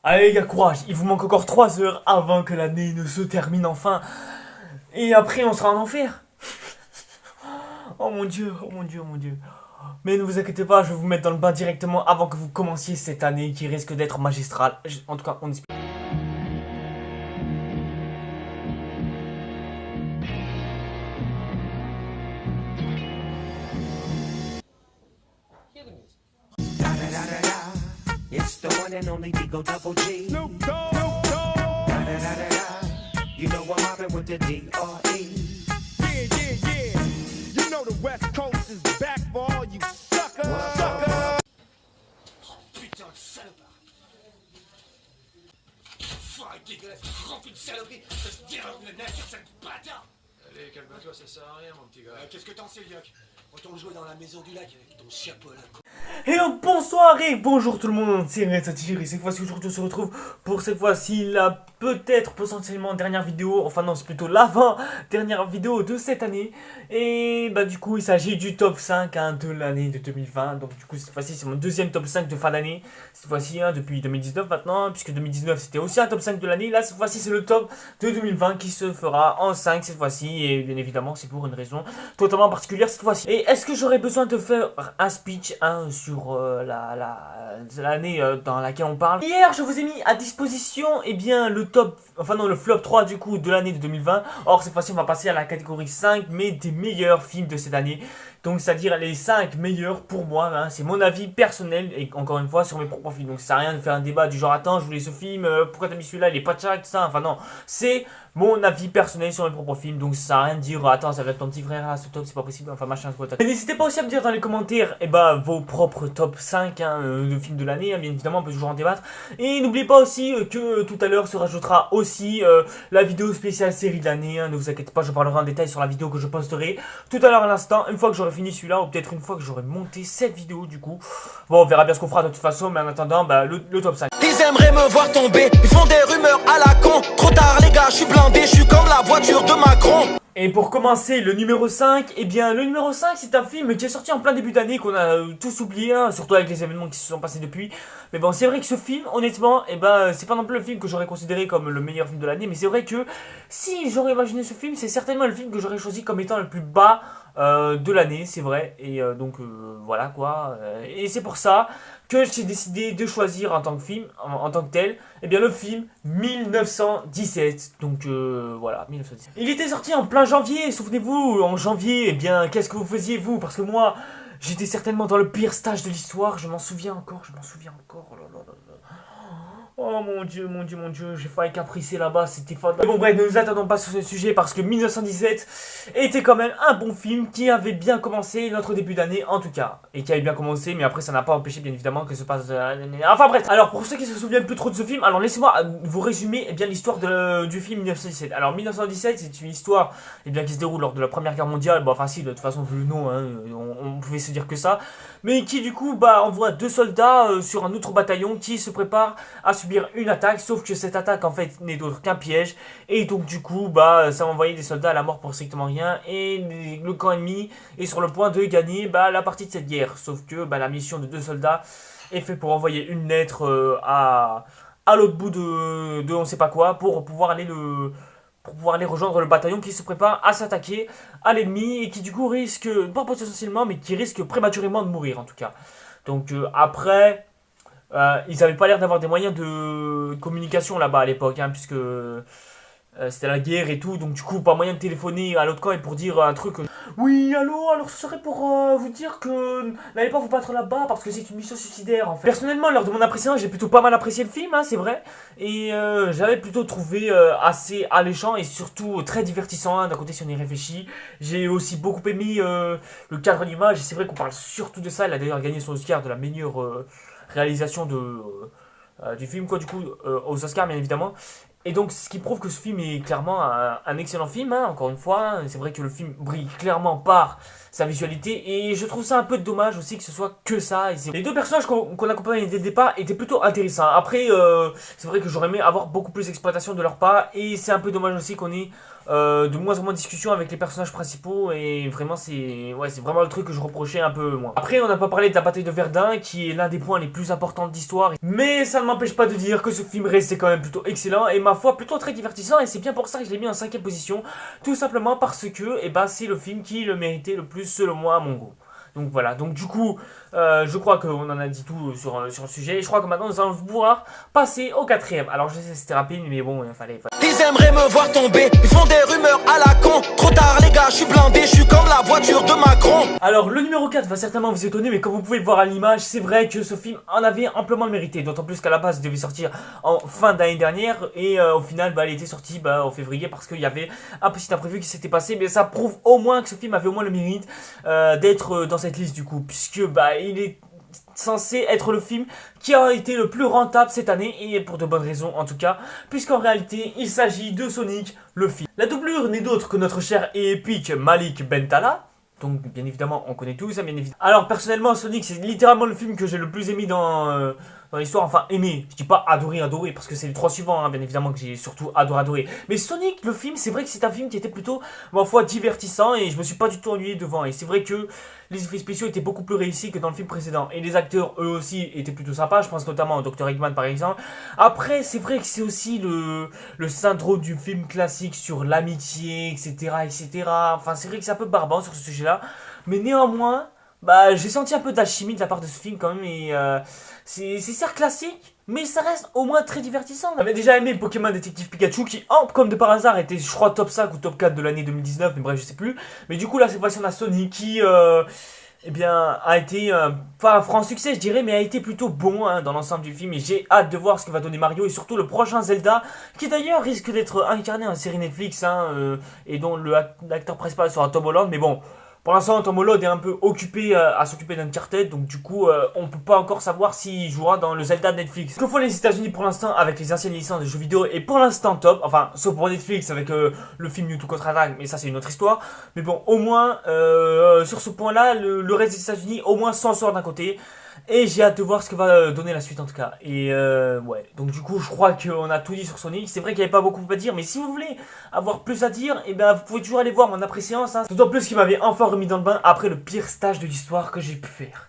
Allez les gars, courage, il vous manque encore 3 heures avant que l'année ne se termine enfin. Et après on sera en enfer. Oh mon dieu, oh mon dieu, oh mon dieu. Mais ne vous inquiétez pas, je vais vous mettre dans le bain directement avant que vous commenciez cette année qui risque d'être magistrale. En tout cas, on espère. It's the one and only Digo Double G. Snoop Dogg. You know I'm mobbing with the D.R.E. Yeah. You know the West Coast is back for all you suckers. Putain de salopard. Foiré dégueulasse, rempli de saloperies. Ça se déroule le nez, sale bâtard. Allez, calme-toi, ça sert à rien, mon petit gars. Qu'est-ce que t'en sais, Lioc? Retourne jouer dans la maison du lac avec ton chapeau là. Et donc bonsoir et bonjour tout le monde, c'est Retsatir et cette fois-ci aujourd'hui on se retrouve pour cette fois-ci la peut-être potentiellement dernière vidéo, enfin non c'est plutôt l'avant-dernière vidéo de cette année. Et bah du coup il s'agit du top 5 de l'année de 2020, donc du coup cette fois-ci c'est mon deuxième top 5 de fin d'année, cette fois-ci depuis 2019 maintenant, puisque 2019 c'était aussi un top 5 de l'année, là cette fois-ci c'est le top de 2020 qui se fera en 5 cette fois-ci, et bien évidemment c'est pour une raison totalement particulière cette fois-ci. Et est-ce que j'aurais besoin de faire un speech sur l'année dans laquelle on parle? Hier je vous ai mis à disposition le top, enfin non le flop 3 du coup de l'année de 2020. Or cette fois-ci on va passer à la catégorie 5 mais des meilleurs films de cette année. Donc c'est-à-dire les 5 meilleurs pour moi, hein, c'est mon avis personnel et encore une fois sur mes propres films. Donc ça sert à rien de faire un débat du genre attends je voulais ce film, pourquoi t'as mis celui-là, il est pas tchac, tout ça, enfin non. C'est mon avis personnel sur mes propres films, donc ça sert à rien de dire attends ça va être ton petit frère là, ce top c'est pas possible, enfin machin quoi. Et n'hésitez pas aussi à me dire dans les commentaires vos propres top 5 de films de l'année, bien évidemment on peut toujours en débattre. Et n'oubliez pas aussi que tout à l'heure se rajoutera aussi la vidéo spéciale série de l'année, ne vous inquiétez pas, je parlerai en détail sur la vidéo que je posterai tout à l'heure à l'instant, une fois que j'aurai fini celui-là, ou peut-être une fois que j'aurai monté cette vidéo du coup. Bon on verra bien ce qu'on fera de toute façon, mais en attendant le top 5. Ils aimeraient me voir tomber, ils font des rumeurs à la con. Trop tard les gars, je suis blindé, je suis comme la voiture de Macron. Et pour commencer, le numéro 5, le numéro 5 c'est un film qui est sorti en plein début d'année, qu'on a tous oublié, hein, surtout avec les événements qui se sont passés depuis. Mais bon, c'est vrai que ce film, honnêtement, c'est pas non plus le film que j'aurais considéré comme le meilleur film de l'année, mais c'est vrai que si j'aurais imaginé ce film, c'est certainement le film que j'aurais choisi comme étant le plus bas de l'année, c'est vrai. Et donc voilà quoi. Et c'est pour ça que j'ai décidé de choisir en tant que film, en tant que tel, le film 1917. Donc voilà, 1917. Il était sorti en plein janvier, souvenez-vous, en janvier, qu'est-ce que vous faisiez vous? Parce que moi, j'étais certainement dans le pire stage de l'histoire, je m'en souviens encore, oh là là là là. Oh mon dieu, j'ai failli capricer là-bas, c'était fort. Mais bon bref, ne nous attendons pas sur ce sujet parce que 1917 était quand même un bon film qui avait bien commencé notre début d'année en tout cas. Et qui avait bien commencé, mais après ça n'a pas empêché bien évidemment que se passe... Enfin bref, alors pour ceux qui se souviennent plus trop de ce film, alors laissez-moi vous résumer l'histoire du film 1917. Alors 1917 c'est une histoire qui se déroule lors de la première guerre mondiale, bon facile de toute façon vu le nom, hein, on pouvait se dire que ça. Mais qui du coup envoie 2 soldats sur un autre bataillon qui se prépare à subir une attaque, sauf que cette attaque en fait n'est d'autre qu'un piège, et donc du coup ça va envoyer des soldats à la mort pour strictement rien, et le camp ennemi est sur le point de gagner la partie de cette guerre, sauf que la mission de 2 soldats est faite pour envoyer une lettre à l'autre bout de on sait pas quoi, pour pouvoir aller rejoindre le bataillon qui se prépare à s'attaquer à l'ennemi, et qui du coup risque, pas potentiellement, mais qui risque prématurément de mourir en tout cas. Donc après... ils n'avaient pas l'air d'avoir des moyens de communication là-bas à l'époque, hein, puisque c'était la guerre et tout, donc du coup pas moyen de téléphoner à l'autre camp et pour dire un truc. Oui, allô, alors ce serait pour vous dire que n'allez pas vous battre là-bas parce que c'est une mission suicidaire en fait. Personnellement, lors de mon appréciation, j'ai plutôt pas mal apprécié le film, hein, c'est vrai, et j'avais plutôt trouvé assez alléchant et surtout très divertissant, hein, d'un côté si on y réfléchit. J'ai aussi beaucoup aimé le cadre d'image, et c'est vrai qu'on parle surtout de ça. Il a d'ailleurs gagné son Oscar de la meilleure réalisation du film quoi, du coup aux Oscars bien évidemment. Et donc ce qui prouve que ce film est clairement un excellent film, hein, encore une fois. C'est vrai que le film brille clairement par sa visualité, et je trouve ça un peu dommage aussi que ce soit que ça. Et les 2 personnages qu'on accompagnait dès le départ étaient plutôt intéressants. Après c'est vrai que j'aurais aimé avoir beaucoup plus d'exploitation de leur part, et c'est un peu dommage aussi qu'on ait de moins en moins de discussions avec les personnages principaux et vraiment c'est vraiment le truc que je reprochais un peu moins. Après on n'a pas parlé de la bataille de Verdun qui est l'un des points les plus importants de l'histoire, mais ça ne m'empêche pas de dire que ce film restait quand même plutôt excellent et ma foi plutôt très divertissant, et c'est bien pour ça que je l'ai mis en 5ème position, tout simplement parce que c'est le film qui le méritait le plus selon moi à mon goût. Donc voilà, donc du coup, je crois qu'on en a dit tout sur le sujet. Et je crois que maintenant nous allons pouvoir passer au 4ème. Alors je sais c'était rapide, mais bon, il fallait. Ils aimeraient me voir tomber, ils font des rumeurs à la con. Trop tard les gars, je suis blindé, je suis comme la voiture de Macron. Alors le numéro 4 va certainement vous étonner, mais comme vous pouvez le voir à l'image, c'est vrai que ce film en avait amplement le mérité. D'autant plus qu'à la base il devait sortir en fin d'année dernière, et au final il était sorti en février parce qu'il y avait un petit imprévu qui s'était passé. Mais ça prouve au moins que ce film avait au moins le mérite d'être dans cette liste du coup, puisque il est censé être le film qui a été le plus rentable cette année, et pour de bonnes raisons en tout cas, puisqu'en réalité il s'agit de Sonic le film. La doublure n'est d'autre que notre cher et épique Malik Bentala. Donc bien évidemment on connaît tous, hein, bien évidemment. Alors personnellement Sonic c'est littéralement le film que j'ai le plus aimé dans l'histoire, enfin aimé, je dis pas adoré parce que c'est les 3 suivants, hein, bien évidemment que j'ai surtout adoré. Mais Sonic le film, c'est vrai que c'est un film qui était plutôt ma foi divertissant et je me suis pas du tout ennuyé devant, et c'est vrai que les effets spéciaux étaient beaucoup plus réussis que dans le film précédent et les acteurs eux aussi étaient plutôt sympas, je pense notamment au Dr Eggman par exemple. Après c'est vrai que c'est aussi le syndrome du film classique sur l'amitié, etc. Enfin c'est vrai que c'est un peu barbant sur ce sujet là, mais néanmoins j'ai senti un peu d'alchimie de la part de ce film quand même, et c'est certes classique, mais ça reste au moins très divertissant. J'avais déjà aimé Pokémon Détective Pikachu qui, comme de par hasard, était je crois top 5 ou top 4 de l'année 2019, mais bref je sais plus. Mais du coup là cette fois-ci on a Sonic qui a été pas un franc succès je dirais, mais a été plutôt bon dans l'ensemble du film, et j'ai hâte de voir ce que va donner Mario et surtout le prochain Zelda, qui d'ailleurs risque d'être incarné en série Netflix et dont l'acteur principal sera Tom Holland. Mais bon, pour l'instant, Tom Holland est un peu occupé à s'occuper d'Uncharted, donc du coup, on peut pas encore savoir s'il jouera dans le Zelda de Netflix. Ce que font les États-Unis pour l'instant avec les anciennes licences de jeux vidéo est pour l'instant top, enfin, sauf pour Netflix avec le film Mewtwo contre-attaque, mais ça c'est une autre histoire. Mais bon, au moins, sur ce point-là, le reste des États-Unis au moins s'en sort d'un côté. Et j'ai hâte de voir ce que va donner la suite en tout cas. Et ouais, donc du coup je crois qu'on a tout dit sur Sonic. C'est vrai qu'il n'y avait pas beaucoup à dire, mais si vous voulez avoir plus à dire, vous pouvez toujours aller voir mon après-séance. D'autant plus qu'il m'avait enfin remis dans le bain après le pire stage de l'histoire que j'ai pu faire.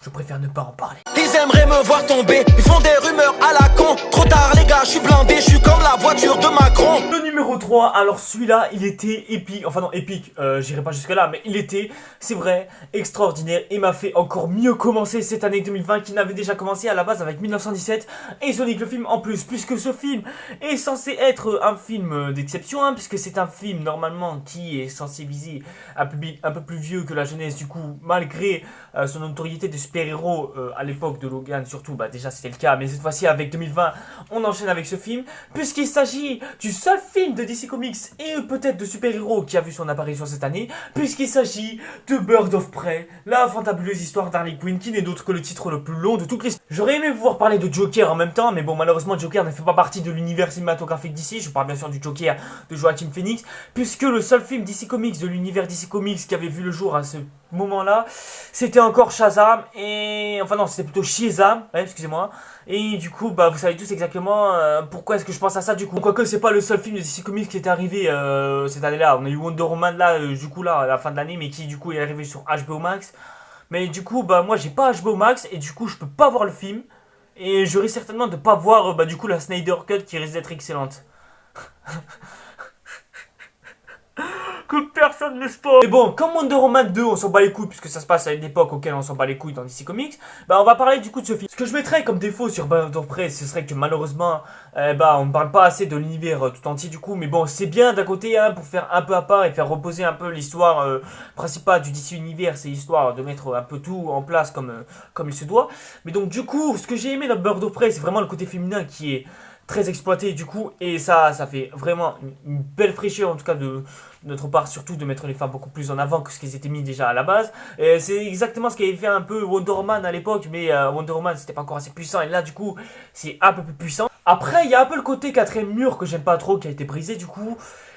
Je préfère ne pas en parler. Ils aimeraient me voir tomber, ils font des rumeurs à la con. Trop tard les gars, je suis blindé, je suis comme la voiture de Macron. Le numéro 3, alors celui-là il était épique, enfin non épique, j'irai pas jusque là, mais il était, c'est vrai, extraordinaire et m'a fait encore mieux commencer cette année 2020 qui n'avait déjà commencé à la base avec 1917 et Sonic le film en plus, puisque ce film est censé être un film d'exception, puisque c'est un film normalement qui est censé viser un public un peu plus vieux que la jeunesse, du coup malgré son notoriété de super-héros à l'époque de Logan surtout, déjà c'était le cas, mais cette fois-ci avec 2020 on enchaîne avec ce film, puisqu'il s'agit du seul film de DC Comics et peut-être de super-héros qui a vu son apparition cette année, puisqu'il s'agit de Birds of Prey, la fantabuleuse histoire d'Harley Quinn, qui n'est d'autre que le titre le plus long de toute l'histoire. J'aurais aimé pouvoir parler de Joker en même temps, mais bon malheureusement Joker ne fait pas partie de l'univers cinématographique d'ici. Je parle bien sûr du Joker de Joaquin Phoenix, puisque le seul film DC Comics de l'univers DC Comics qui avait vu le jour à ce moment-là, c'était encore Shazam, et enfin non, c'était plutôt Shazam, excusez-moi. Et du coup, vous savez tous exactement pourquoi est-ce que je pense à ça du coup. Quoique c'est pas le seul film de DC Comics qui était arrivé cette année-là. On a eu Wonder Woman là, du coup là, à la fin de l'année, mais qui du coup est arrivé sur HBO Max. Mais du coup, moi j'ai pas HBO Max, et du coup je peux pas voir le film. Et je risque certainement de pas voir du coup la Snyder Cut qui risque d'être excellente. Que personne ne spoil. Mais bon, comme Wonder Woman 2, on s'en bat les couilles, puisque ça se passe à une époque auquel on s'en bat les couilles dans DC Comics, on va parler du coup de ce film. Ce que je mettrais comme défaut sur Birds of Prey, ce serait que malheureusement, on ne parle pas assez de l'univers tout entier du coup, mais bon, c'est bien d'un côté pour faire un peu à part et faire reposer un peu l'histoire principale du DC Univers, c'est l'histoire de mettre un peu tout en place comme il se doit. Mais donc du coup, ce que j'ai aimé dans Birds of Prey, c'est vraiment le côté féminin qui est très exploité du coup, et ça fait vraiment une belle fraîcheur en tout cas de notre part, surtout de mettre les femmes beaucoup plus en avant que ce qu'ils étaient mis déjà à la base. Et c'est exactement ce qu'avait fait un peu Wonder Woman à l'époque, mais Wonder Woman c'était pas encore assez puissant, et là du coup c'est un peu plus puissant. Après il y a un peu le côté 4ème mur que j'aime pas trop qui a été brisé du coup.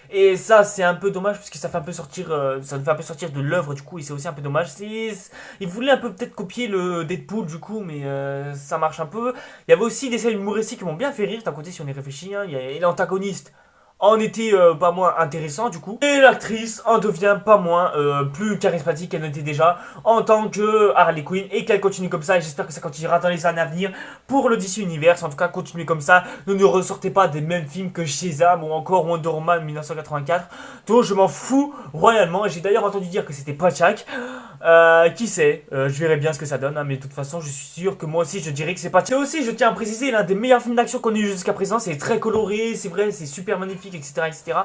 Et ça c'est un peu dommage parce que ça fait un peu sortir ça nous fait un peu sortir de l'œuvre du coup, et c'est aussi un peu dommage. Il voulait un peu peut-être copier le Deadpool du coup, mais ça marche un peu. Il y avait aussi des scènes humoristiques qui m'ont bien fait rire d'un côté si on y réfléchit, et l'antagoniste en était pas moins intéressant du coup. Et l'actrice en devient pas moins plus charismatique qu'elle n'était déjà en tant que Harley Quinn, et qu'elle continue comme ça, et j'espère que ça continuera dans les années à venir pour le DC Universe. En tout cas, continuez comme ça, ne ressortez pas des mêmes films que Shazam ou encore Wonder Woman 1984, donc je m'en fous royalement. J'ai d'ailleurs entendu dire que c'était pas Chuck, qui sait, je verrai bien ce que ça donne, hein, mais de toute façon je suis sûr que moi aussi je dirais que c'est pas Chuck. Et aussi je tiens à préciser, l'un des meilleurs films d'action qu'on ait eu jusqu'à présent, c'est très coloré, c'est vrai, c'est super magnifique, etc., etc.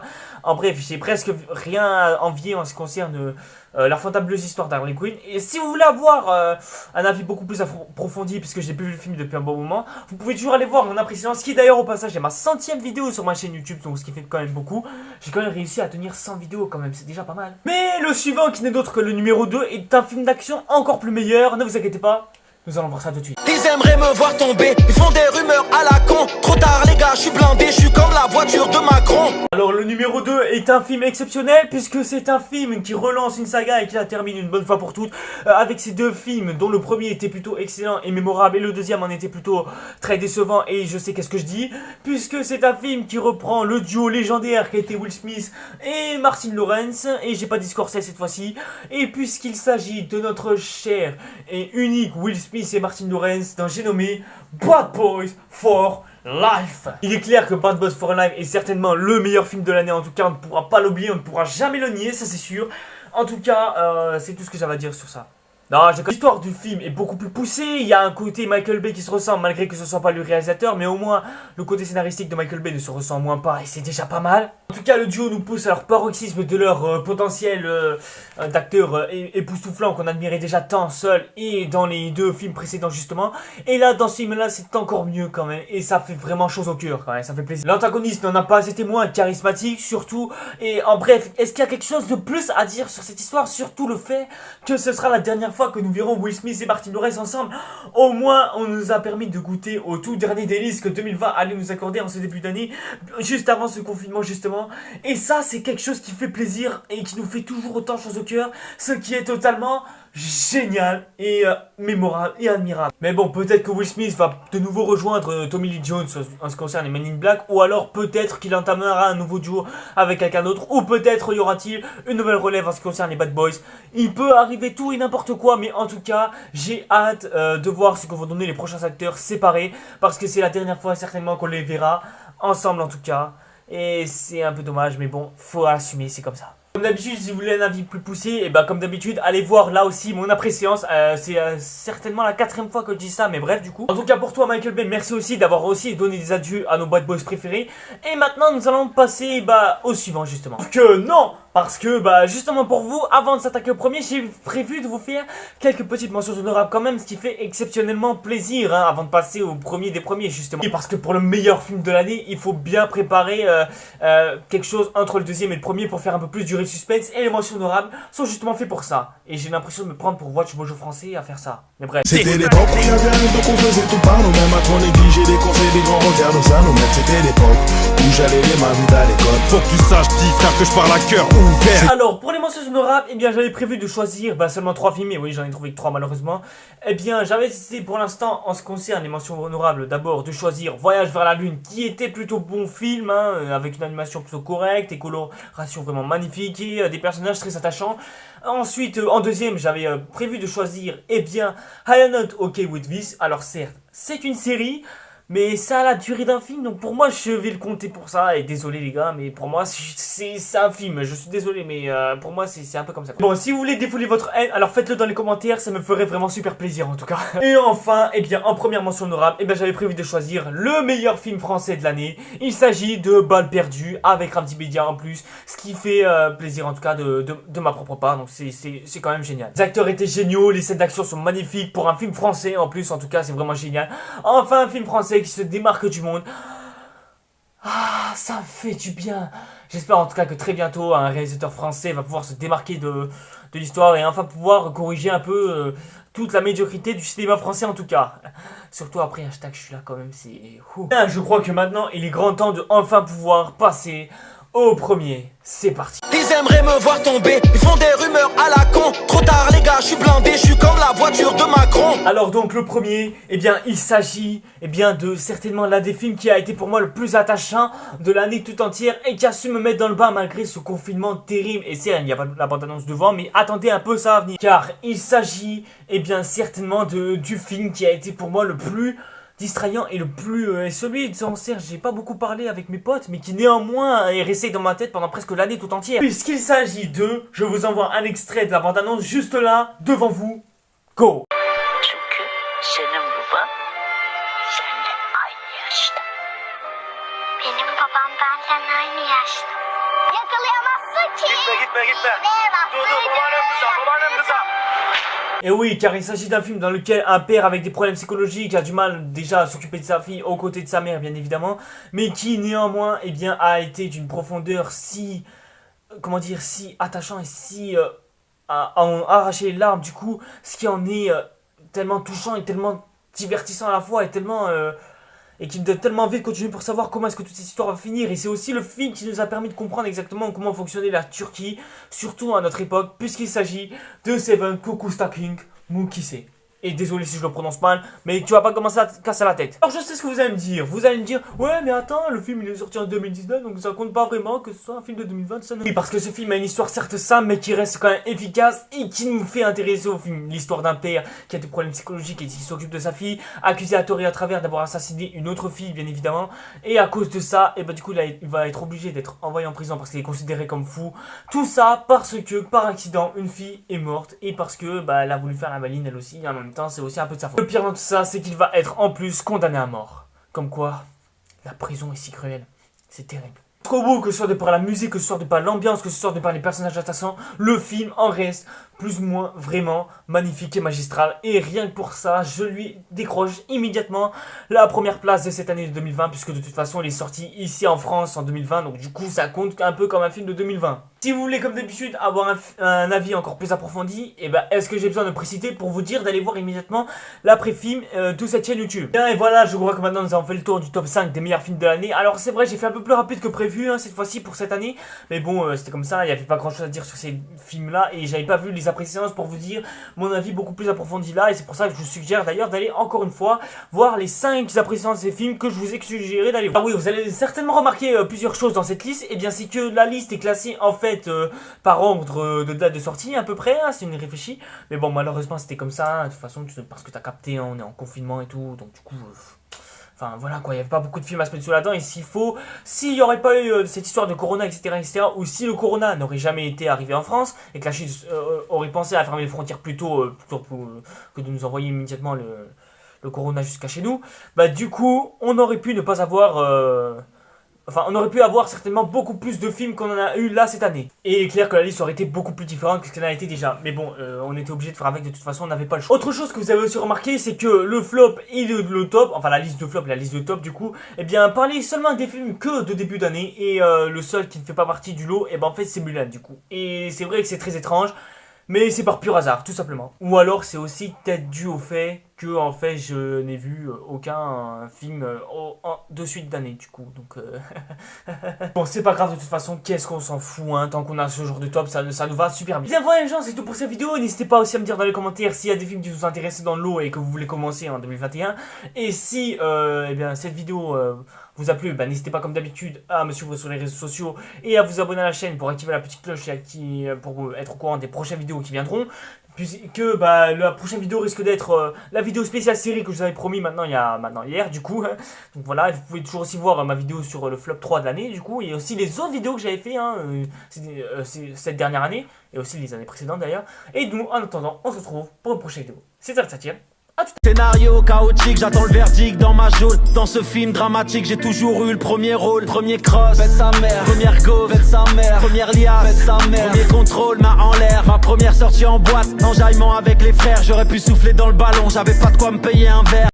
En bref, j'ai presque rien à envier en ce qui concerne la fantabuleuse histoire d'Harley Quinn. Et si vous voulez avoir un avis beaucoup plus approfondi, puisque j'ai plus vu le film depuis un bon moment, vous pouvez toujours aller voir mon appréciation, ce qui d'ailleurs au passage est ma 100e vidéo sur ma chaîne YouTube, donc ce qui fait quand même beaucoup. J'ai quand même réussi à tenir 100 vidéos quand même, c'est déjà pas mal. Mais le suivant, qui n'est d'autre que le numéro 2, est un film d'action encore plus meilleur, ne vous inquiétez pas. Nous allons voir ça tout de suite. Ils aimeraient me voir tomber, ils font des rumeurs à la con. Trop tard les gars, je suis blindé, je suis comme la voiture de Macron. Alors le numéro 2 est un film exceptionnel, puisque c'est un film qui relance une saga et qui la termine une bonne fois pour toutes, avec ces deux films dont le premier était plutôt excellent et mémorable, et le deuxième en était plutôt très décevant, et je sais qu'est-ce que je dis, puisque c'est un film qui reprend le duo légendaire qui était Will Smith et Martin Lawrence, et j'ai pas dit Scorsese cette fois-ci, et puisqu'il s'agit de notre cher et unique Will Smith et Martin Lawrence, dont j'ai nommé Bad Boys for Life. Il est clair que Bad Boys for Life est certainement le meilleur film de l'année, en tout cas on ne pourra pas l'oublier, on ne pourra jamais le nier, ça c'est sûr. En tout cas, c'est tout ce que j'avais à dire sur ça. Non, l'histoire du film est beaucoup plus poussée, il y a un côté Michael Bay qui se ressent malgré que ce soit pas le réalisateur, mais au moins le côté scénaristique de Michael Bay ne se ressent moins pas, et c'est déjà pas mal. En tout cas, le duo nous pousse à leur paroxysme de leur potentiel d'acteurs époustouflants qu'on admirait déjà tant seul et dans les deux films précédents justement. Et là, dans ce film-là, c'est encore mieux quand même, et ça fait vraiment chose au cœur quand même, ça fait plaisir. L'antagoniste n'en a pas été moins charismatique surtout, et en bref, est-ce qu'il y a quelque chose de plus à dire sur cette histoire? Surtout le fait que ce sera la dernière fois que nous verrons Will Smith et Martin Lawrence ensemble. Au moins, on nous a permis de goûter au tout dernier délice que 2020 allait nous accorder en ce début d'année, juste avant ce confinement justement. Et ça, c'est quelque chose qui fait plaisir et qui nous fait toujours autant chose au cœur, ce qui est totalement génial et mémorable et admirable. Mais bon, peut-être que Will Smith va de nouveau rejoindre Tommy Lee Jones en ce qui concerne les Men in Black, ou alors peut-être qu'il entamera un nouveau duo avec quelqu'un d'autre, ou peut-être y aura-t-il une nouvelle relève en ce qui concerne les Bad Boys. Il peut arriver tout et n'importe quoi, mais en tout cas, j'ai hâte de voir ce que vont donner les prochains acteurs séparés, parce que c'est la dernière fois certainement qu'on les verra ensemble en tout cas. Et c'est un peu dommage, mais bon, faut assumer, c'est comme ça. Comme d'habitude, si vous voulez un avis plus poussé, et bah comme d'habitude, allez voir là aussi mon appréciation. C'est certainement la 4e fois que je dis ça, mais bref du coup. En tout cas pour toi Michael Bay, merci aussi d'avoir aussi donné des adieux à nos Bad Boys préférés. Et maintenant nous allons passer au suivant justement. Que non, parce que justement pour vous, avant de s'attaquer au premier, j'ai prévu de vous faire quelques petites mentions honorables quand même, ce qui fait exceptionnellement plaisir avant de passer au premier des premiers justement. Et parce que pour le meilleur film de l'année, il faut bien préparer quelque chose entre le deuxième et le premier pour faire un peu plus durer le suspense, et les mentions honorables sont justement faits pour ça. Et j'ai l'impression de me prendre pour Watch Mojo français à faire ça. Mais bref. C'était l'époque où il y avait un donc on faisait tout par nous-mêmes, à trop négliger des conseils des grands regards, nous ça nous mettre. C'était l'époque où j'allais les m'inviter à l'école. Faut que tu saches, petit frère, que je parle à cœur ouvert. Alors, pour les mentions honorables, eh bien, j'avais prévu de choisir seulement 3 films, et oui, j'en ai trouvé que 3 malheureusement. Eh bien, j'avais décidé pour l'instant, en ce qui concerne les mentions honorables, d'abord de choisir Voyage vers la Lune, qui était plutôt bon film, avec une animation plutôt correcte, et coloration vraiment magnifique, et des personnages très attachants. Ensuite, en deuxième, j'avais prévu de choisir, eh bien, I Am Not Okay With This. Alors certes, c'est une série, mais ça a la durée d'un film, donc pour moi je vais le compter pour ça, et désolé les gars, mais pour moi c'est un film, je suis désolé, mais pour moi c'est un peu comme ça. Bon, si vous voulez défouler votre haine, alors faites-le dans les commentaires, ça me ferait vraiment super plaisir en tout cas. Et enfin, eh bien en première mention honorable, eh bien j'avais prévu de choisir le meilleur film français de l'année. Il s'agit de Balles perdues, avec Ramzy Bedia en plus, ce qui fait plaisir en tout cas de ma propre part, donc c'est quand même génial. Les acteurs étaient géniaux, les scènes d'action sont magnifiques, pour un film français en plus, en tout cas c'est vraiment génial. Enfin un film français qui se démarque du monde. Ah, ça me fait du bien. J'espère en tout cas que très bientôt un réalisateur français va pouvoir se démarquer de l'histoire et enfin pouvoir corriger un peu toute la médiocrité du cinéma français en tout cas. Surtout après hashtag je suis là quand même, c'est... Je crois que maintenant il est grand temps de enfin pouvoir passer au premier. C'est parti. Ils aimeraient me voir tomber, ils font des rumeurs à la con. Trop tard les gars, je suis blindé, je suis comme la voiture de Macron. Alors donc le premier, eh bien il s'agit de certainement l'un des films qui a été pour moi le plus attachant de l'année tout entière et qui a su me mettre dans le bain malgré ce confinement terrible. Et c'est, il n'y a pas la bande-annonce devant, mais attendez un peu, ça va venir. Car il s'agit certainement du film qui a été pour moi le plus distrayant et le plus celui dont j'ai pas beaucoup parlé avec mes potes, mais qui néanmoins est resté dans ma tête pendant presque l'année tout entière. Puisqu'il s'agit de, je vous envoie un extrait de la bande-annonce juste là, devant vous. Go! Benim babam benden aynı yaşta. Yakalayamazsın ki. Gitme. Babanın kızı. Et oui, car il s'agit d'un film dans lequel un père avec des problèmes psychologiques a du mal déjà à s'occuper de sa fille aux côtés de sa mère bien évidemment, mais qui néanmoins a été d'une profondeur si attachant et si a arraché les larmes du coup, ce qui en est tellement touchant et tellement divertissant à la fois et tellement et qui me donne tellement envie de continuer pour savoir comment est-ce que toute cette histoire va finir. Et c'est aussi le film qui nous a permis de comprendre exactement comment fonctionnait la Turquie, surtout à notre époque, puisqu'il s'agit de Seven Kokustaking Mukise. Et désolé si je le prononce mal, mais tu vas pas commencer à te casser la tête. Alors je sais ce que vous allez me dire. Vous allez me dire, ouais mais attends, le film il est sorti en 2019, donc ça compte pas vraiment que ce soit un film de 2020. Ça oui, parce que ce film a une histoire certes simple, mais qui reste quand même efficace et qui nous fait intéresser au film. L'histoire d'un père qui a des problèmes psychologiques et qui s'occupe de sa fille, accusé à tort et à travers d'avoir assassiné une autre fille bien évidemment. Et à cause de ça, et du coup là, il va être obligé d'être envoyé en prison parce qu'il est considéré comme fou. Tout ça parce que par accident, une fille est morte et parce que elle a voulu faire la maline elle aussi. Et en même temps, c'est aussi un peu de sa faute. Le pire dans tout ça, c'est qu'il va être en plus condamné à mort. Comme quoi, la prison est si cruelle. C'est terrible. Trop beau, que ce soit de par la musique, que ce soit de par l'ambiance, que ce soit de par les personnages attachants, le film en reste plus ou moins vraiment magnifique et magistral. Et rien que pour ça, je lui décroche immédiatement la première place de cette année de 2020, puisque de toute façon, il est sorti ici en France en 2020. Donc du coup, ça compte un peu comme un film de 2020. Si vous voulez, comme d'habitude, avoir un avis encore plus approfondi, est-ce que j'ai besoin de préciser pour vous dire d'aller voir immédiatement l'après-film de cette chaîne YouTube. Bien, et voilà, je crois que maintenant nous avons fait le tour du top 5 des meilleurs films de l'année. Alors c'est vrai, j'ai fait un peu plus rapide que prévu cette fois-ci pour cette année. Mais bon, c'était comme ça, il n'y avait pas grand-chose à dire sur ces films-là. Et j'avais pas vu les appréciations pour vous dire mon avis beaucoup plus approfondi là. Et c'est pour ça que je vous suggère d'ailleurs d'aller encore une fois voir les 5 appréciations de ces films que je vous ai suggéré d'aller voir. Ah oui, vous allez certainement remarquer plusieurs choses dans cette liste. Et bien c'est que la liste est classée en fait par ordre de date de sortie à peu près, c'est une réfléchie. Mais bon, malheureusement c'était comme ça, de toute façon, parce que t'as capté, on est en confinement et tout, donc du coup... Enfin voilà quoi, il n'y avait pas beaucoup de films à se mettre sous la dent. Et s'il n'y aurait pas eu cette histoire de Corona, etc., ou si le Corona n'aurait jamais été arrivé en France, et que la Chine aurait pensé à fermer les frontières plutôt que de nous envoyer immédiatement le Corona jusqu'à chez nous, du coup, on aurait pu ne pas avoir... on aurait pu avoir certainement beaucoup plus de films qu'on en a eu là cette année. Et il est clair que la liste aurait été beaucoup plus différente que ce qu'elle a été déjà. Mais bon, on était obligé de faire avec, de toute façon, on n'avait pas le choix. Autre chose que vous avez aussi remarqué, c'est que le flop et le top, enfin la liste de flop et la liste de top du coup, parlait seulement des films que de début d'année. Et le seul qui ne fait pas partie du lot, en fait c'est Mulan du coup. Et c'est vrai que c'est très étrange, mais c'est par pur hasard, tout simplement. Ou alors c'est aussi peut-être dû au fait que en fait je n'ai vu aucun film de suite d'année du coup, donc bon c'est pas grave de toute façon, qu'est-ce qu'on s'en fout tant qu'on a ce genre de top, ça nous va super bien. Bien voilà les gens, c'est tout pour cette vidéo, n'hésitez pas aussi à me dire dans les commentaires s'il y a des films qui vous intéressent dans le lot et que vous voulez commencer en 2021, et si cette vidéo vous a plu, n'hésitez pas comme d'habitude à me suivre sur les réseaux sociaux et à vous abonner à la chaîne pour activer la petite cloche et pour être au courant des prochaines vidéos qui viendront. Puisque la prochaine vidéo risque d'être la vidéo spéciale série que je vous avais promis hier du coup. Donc voilà, vous pouvez toujours aussi voir ma vidéo sur le flop 3 de l'année du coup, et aussi les autres vidéos que j'avais fait cette dernière année et aussi les années précédentes d'ailleurs. Et nous en attendant, on se retrouve pour une prochaine vidéo. C'était Satire. Scénario chaotique, j'attends le verdict dans ma geôle. Dans ce film dramatique, j'ai toujours eu le premier rôle. Premier cross, faites sa mère. Première go, faites sa mère. Première liasse, faites sa mère. Premier contrôle, main en l'air. Ma première sortie en boîte, enjaillement avec les frères. J'aurais pu souffler dans le ballon, j'avais pas de quoi me payer un verre.